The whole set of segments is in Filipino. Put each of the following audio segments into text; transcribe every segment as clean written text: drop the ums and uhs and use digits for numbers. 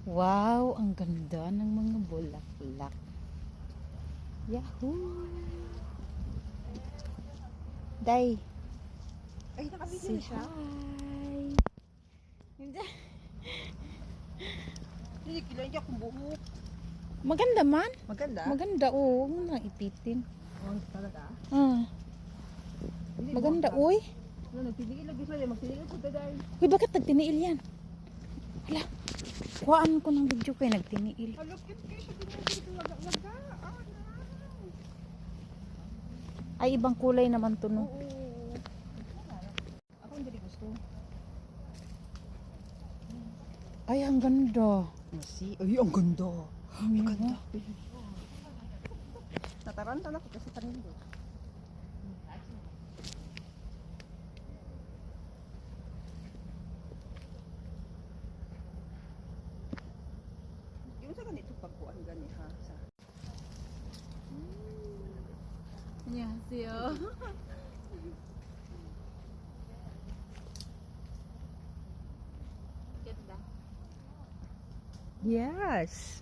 Wow, ang ganda ng mga bulaklak. Yahoo! Day, Ay, nakabili say na siya. hi! Hindi, kilala niya kung buhok. Maganda man. Maganda? Maganda, oo. Huwag mo nang ipitin. Oh, talaga? Ah, Hindi, maganda, buhok uy. na. Ano, nagtiniil lagi sila. Magtiniil ko taday. Uy, bakit nagtiniil yan? Hala, kuhaan ko ng video kayo nagtiniil. Halok yun kayo sa tiniil ko. Laga. Ah, Ay, ibang kulay naman to, no? oo. Ako hindi gusto. Ay, ang ganda. Si, ay, ang ganda. Ang Ganda. Nataranta na ko kasi kanino. Yung sa ganito pagkuhan gani ha sa. 안녕하세요. Ganda. Yes.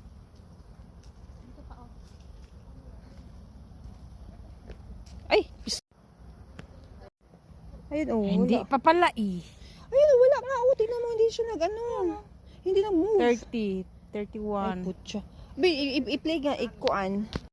Ay! Ayun, oh, Hindi wala. pa pala eh. Ayun, oh, wala nga. Oh, tingnan mo, hindi siya nag-ano. Hindi na-move. 30, Ay, 31. putya. I-play nga, ikuan.